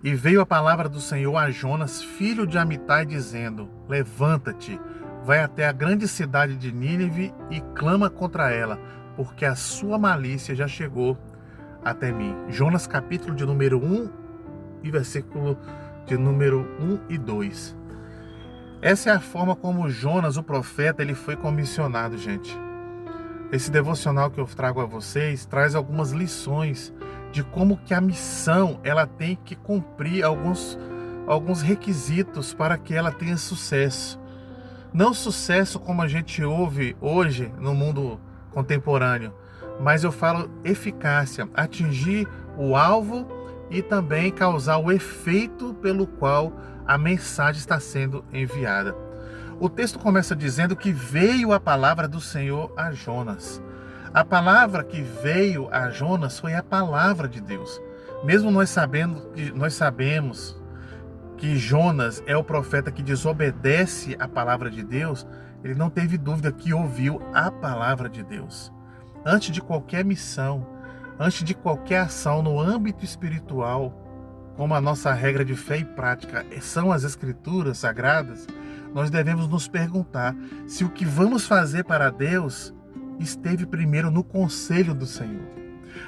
E veio a palavra do Senhor a Jonas, filho de Amitai, dizendo: Levanta-te, vai até a grande cidade de Nínive e clama contra ela, porque a sua malícia já chegou até mim. Jonas capítulo de número 1 e versículo de número 1 e 2. Essa é a forma como Jonas, o profeta, ele foi comissionado, gente. Esse devocional que eu trago a vocês traz algumas lições de como que a missão ela tem que cumprir alguns requisitos para que ela tenha sucesso. Não sucesso como a gente ouve hoje no mundo contemporâneo, mas eu falo eficácia, atingir o alvo e também causar o efeito pelo qual a mensagem está sendo enviada. O texto começa dizendo que veio a palavra do Senhor a Jonas. A palavra que veio a Jonas foi a palavra de Deus. Mesmo nós sabemos que Jonas é o profeta que desobedece a palavra de Deus, ele não teve dúvida que ouviu a palavra de Deus. Antes de qualquer missão, antes de qualquer ação no âmbito espiritual, como a nossa regra de fé e prática são as Escrituras Sagradas, nós devemos nos perguntar se o que vamos fazer para Deus esteve primeiro no conselho do Senhor.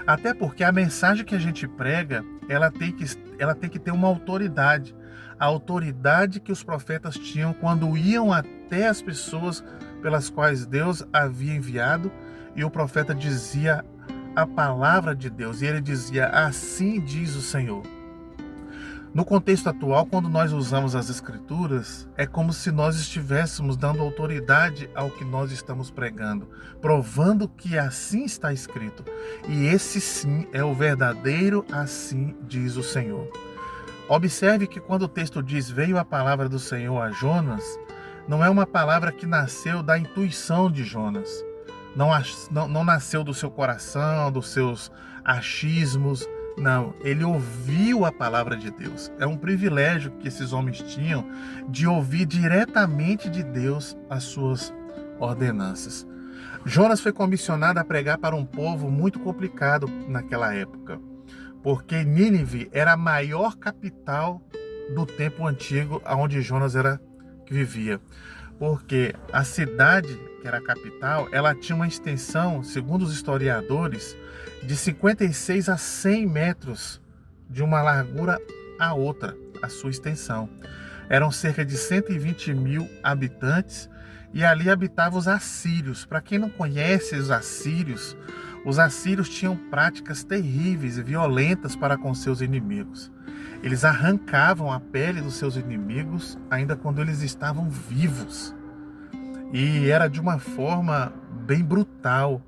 Até porque a mensagem que a gente prega, ela tem que ter uma autoridade. A autoridade que os profetas tinham quando iam até as pessoas pelas quais Deus havia enviado, e o profeta dizia a palavra de Deus, e ele dizia: assim diz o Senhor. No contexto atual, quando nós usamos as Escrituras, é como se nós estivéssemos dando autoridade ao que nós estamos pregando, provando que assim está escrito. E esse sim é o verdadeiro assim diz o Senhor. Observe que quando o texto diz veio a palavra do Senhor a Jonas, não é uma palavra que nasceu da intuição de Jonas. Não nasceu do seu coração, dos seus achismos. Não, ele ouviu a palavra de Deus. É um privilégio que esses homens tinham de ouvir diretamente de Deus as suas ordenanças. Jonas foi comissionado a pregar para um povo muito complicado naquela época, porque Nínive era a maior capital do tempo antigo onde Jonas vivia. Porque a cidade, que era a capital, ela tinha uma extensão, segundo os historiadores, de 56 a 100 metros de uma largura a outra, a sua extensão. Eram cerca de 120 mil habitantes e ali habitavam os assírios. Para quem não conhece os assírios tinham práticas terríveis e violentas para com seus inimigos. Eles arrancavam a pele dos seus inimigos ainda quando eles estavam vivos. E era de uma forma bem brutal.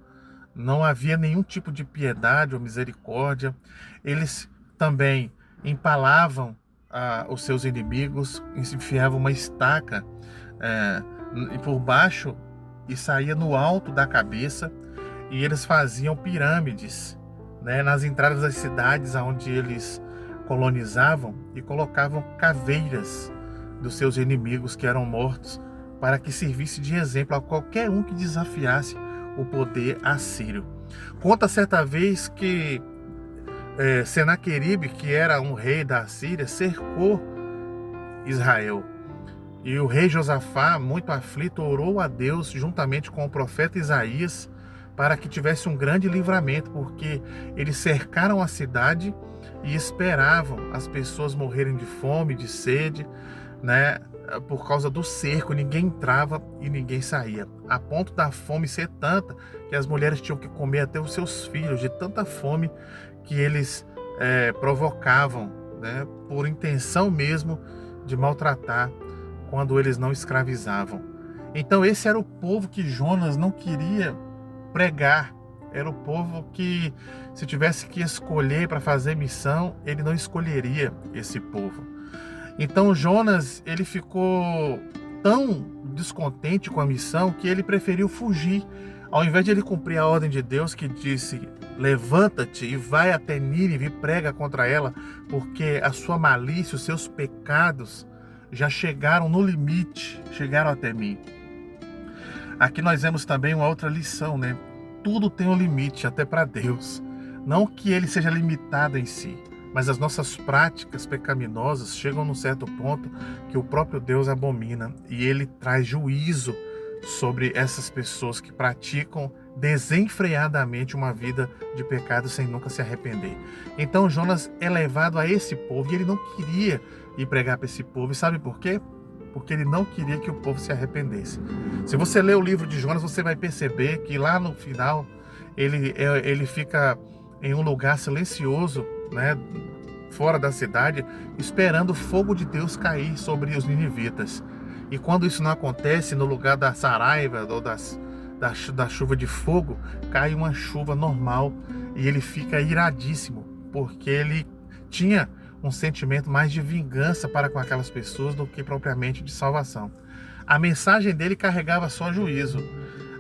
Não havia nenhum tipo de piedade ou misericórdia. Eles também empalavam os seus inimigos, enfiavam uma estaca por baixo e saía no alto da cabeça, e eles faziam pirâmides, né, nas entradas das cidades onde eles colonizavam, e colocavam caveiras dos seus inimigos que eram mortos, para que servisse de exemplo a qualquer um que desafiasse o poder assírio. Conta certa vez que Senaqueribe, que era um rei da Assíria, cercou Israel. E o rei Josafá, muito aflito, orou a Deus juntamente com o profeta Isaías para que tivesse um grande livramento, porque eles cercaram a cidade e esperavam as pessoas morrerem de fome, de sede, né? Por causa do cerco, ninguém entrava e ninguém saía, a ponto da fome ser tanta que as mulheres tinham que comer até os seus filhos, de tanta fome que eles provocavam, né, por intenção mesmo de maltratar quando eles não escravizavam. Então esse era o povo que Jonas não queria pregar. Era o povo que, se tivesse que escolher para fazer missão, ele não escolheria esse povo. Então Jonas, ele ficou tão descontente com a missão que ele preferiu fugir. Ao invés de ele cumprir a ordem de Deus que disse: levanta-te e vai até Nínive e prega contra ela, porque a sua malícia, os seus pecados já chegaram no limite, chegaram até mim. Aqui nós vemos também uma outra lição, né? Tudo tem um limite, até para Deus. Não que ele seja limitado em si, mas as nossas práticas pecaminosas chegam num certo ponto que o próprio Deus abomina e ele traz juízo sobre essas pessoas que praticam desenfreadamente uma vida de pecado sem nunca se arrepender. Então Jonas é levado a esse povo e ele não queria ir pregar para esse povo. E sabe por quê? Porque ele não queria que o povo se arrependesse. Se você ler o livro de Jonas, você vai perceber que lá no final ele fica em um lugar silencioso, né, fora da cidade, esperando o fogo de Deus cair sobre os ninivitas. E quando isso não acontece, no lugar da saraiva ou da chuva de fogo, cai uma chuva normal e ele fica iradíssimo, porque ele tinha um sentimento mais de vingança para com aquelas pessoas do que propriamente de salvação. A mensagem dele carregava só juízo.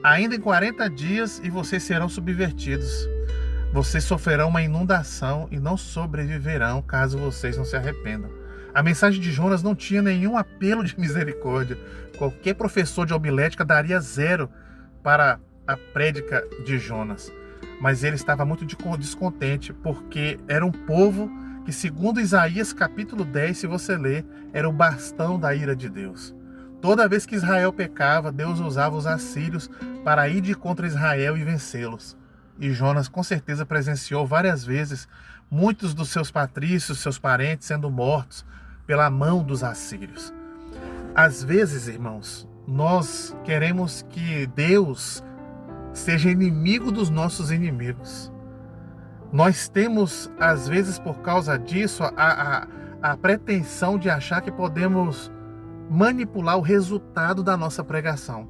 Ainda em 40 dias e vocês serão subvertidos. Vocês sofrerão uma inundação e não sobreviverão caso vocês não se arrependam. A mensagem de Jonas não tinha nenhum apelo de misericórdia. Qualquer professor de homilética daria 0 para a prédica de Jonas. Mas ele estava muito descontente, porque era um povo que, segundo Isaías capítulo 10, se você ler, era o bastão da ira de Deus. Toda vez que Israel pecava, Deus usava os assírios para ir de contra Israel e vencê-los. E Jonas com certeza presenciou várias vezes muitos dos seus patrícios, seus parentes sendo mortos pela mão dos assírios. Às vezes, irmãos, nós queremos que Deus seja inimigo dos nossos inimigos. Nós temos, às vezes, por causa disso, a pretensão de achar que podemos manipular o resultado da nossa pregação.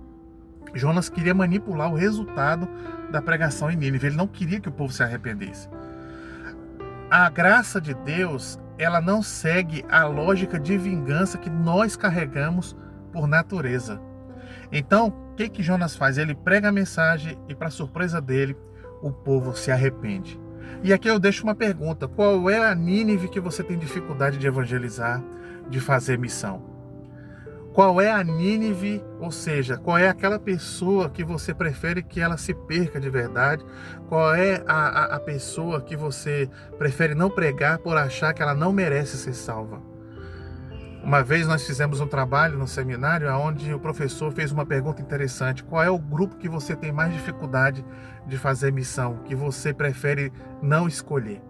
Jonas queria manipular o resultado da pregação em Nínive. Ele não queria que o povo se arrependesse. A graça de Deus, ela não segue a lógica de vingança que nós carregamos por natureza. Então, o que Jonas faz? Ele prega a mensagem e, para surpresa dele, o povo se arrepende. E aqui eu deixo uma pergunta: qual é a Nínive que você tem dificuldade de evangelizar, de fazer missão? Qual é a Nínive, ou seja, qual é aquela pessoa que você prefere que ela se perca de verdade? Qual é a pessoa que você prefere não pregar por achar que ela não merece ser salva? Uma vez nós fizemos um trabalho no seminário onde o professor fez uma pergunta interessante: qual é o grupo que você tem mais dificuldade de fazer missão, que você prefere não escolher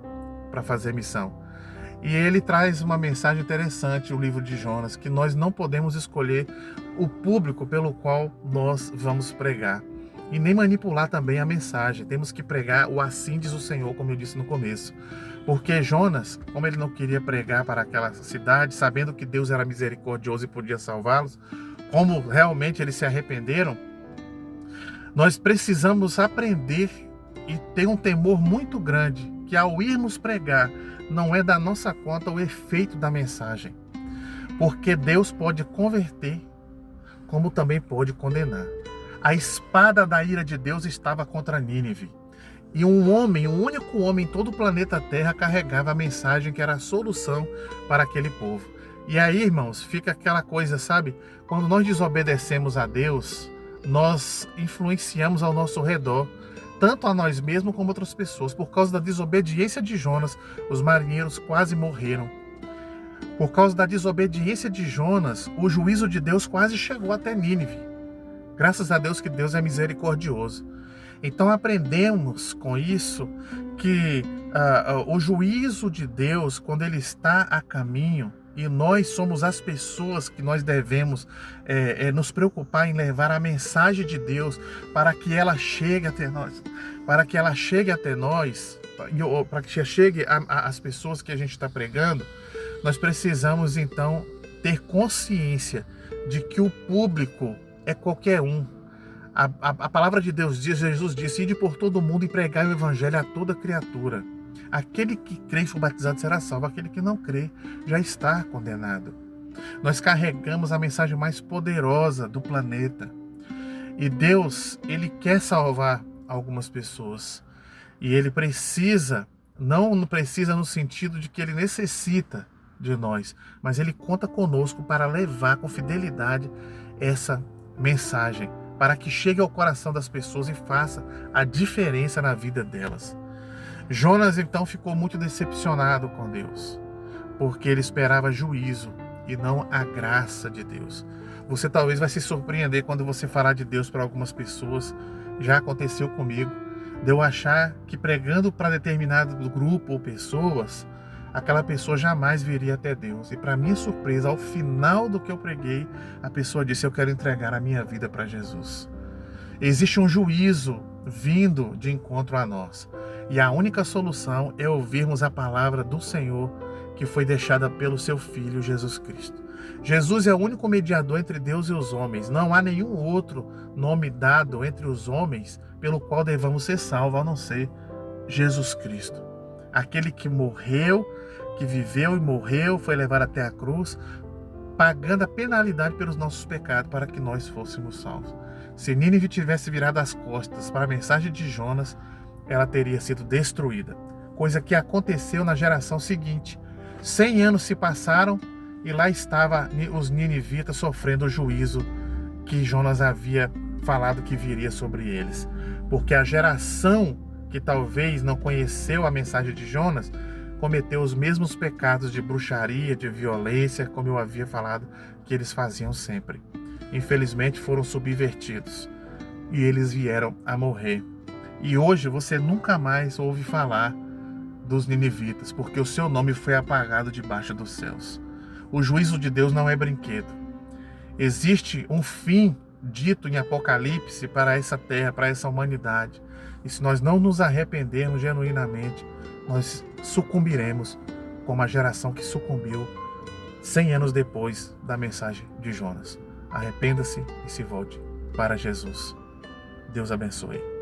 para fazer missão? E ele traz uma mensagem interessante, o livro de Jonas, que nós não podemos escolher o público pelo qual nós vamos pregar. E nem manipular também a mensagem. Temos que pregar o assim diz o Senhor, como eu disse no começo. Porque Jonas, como ele não queria pregar para aquela cidade, sabendo que Deus era misericordioso e podia salvá-los, como realmente eles se arrependeram, nós precisamos aprender e ter um temor muito grande, que ao irmos pregar, não é da nossa conta o efeito da mensagem. Porque Deus pode converter, como também pode condenar. A espada da ira de Deus estava contra Nínive. E um único homem em todo o planeta Terra carregava a mensagem que era a solução para aquele povo. E aí, irmãos, fica aquela coisa, sabe? Quando nós desobedecemos a Deus, nós influenciamos ao nosso redor, tanto a nós mesmos como outras pessoas. Por causa da desobediência de Jonas, os marinheiros quase morreram. Por causa da desobediência de Jonas, o juízo de Deus quase chegou até Nínive. Graças a Deus que Deus é misericordioso. Então aprendemos com isso que o juízo de Deus, quando ele está a caminho, e nós somos as pessoas que nós devemos nos preocupar em levar a mensagem de Deus para que ela chegue até nós, para que ela chegue até nós, para que chegue às pessoas que a gente está pregando, nós precisamos então ter consciência de que o público é qualquer um. A palavra de Deus diz, Jesus disse: ide por todo mundo e pregai o evangelho a toda criatura. Aquele que crê e for batizado será salvo, aquele que não crê já está condenado. Nós carregamos a mensagem mais poderosa do planeta. E Deus, ele quer salvar algumas pessoas. E ele precisa, não precisa no sentido de que ele necessita de nós, mas ele conta conosco para levar com fidelidade essa mensagem, para que chegue ao coração das pessoas e faça a diferença na vida delas. Jonas então ficou muito decepcionado com Deus, porque ele esperava juízo e não a graça de Deus. Você talvez vai se surpreender quando você falar de Deus para algumas pessoas. Já aconteceu comigo, de eu achar que pregando para determinado grupo ou pessoas, aquela pessoa jamais viria até Deus. E para minha surpresa, ao final do que eu preguei, a pessoa disse: eu quero entregar a minha vida para Jesus. Existe um juízo vindo de encontro a nós. E a única solução é ouvirmos a palavra do Senhor que foi deixada pelo seu Filho Jesus Cristo. Jesus é o único mediador entre Deus e os homens. Não há nenhum outro nome dado entre os homens pelo qual devamos ser salvos, a não ser Jesus Cristo. Aquele que morreu, que viveu e morreu, foi levado até a cruz, pagando a penalidade pelos nossos pecados para que nós fôssemos salvos. Se Nínive tivesse virado as costas para a mensagem de Jonas, ela teria sido destruída. Coisa que aconteceu na geração seguinte. 100 anos se passaram e lá estavam os ninivitas sofrendo o juízo que Jonas havia falado que viria sobre eles. Porque a geração que talvez não conheceu a mensagem de Jonas cometeu os mesmos pecados de bruxaria, de violência, como eu havia falado que eles faziam sempre. Infelizmente foram subvertidos e eles vieram a morrer. E hoje você nunca mais ouve falar dos ninivitas, porque o seu nome foi apagado debaixo dos céus. O juízo de Deus não é brinquedo. Existe um fim dito em Apocalipse para essa terra, para essa humanidade. E se nós não nos arrependermos genuinamente, nós sucumbiremos como a geração que sucumbiu 100 anos depois da mensagem de Jonas. Arrependa-se e se volte para Jesus. Deus abençoe.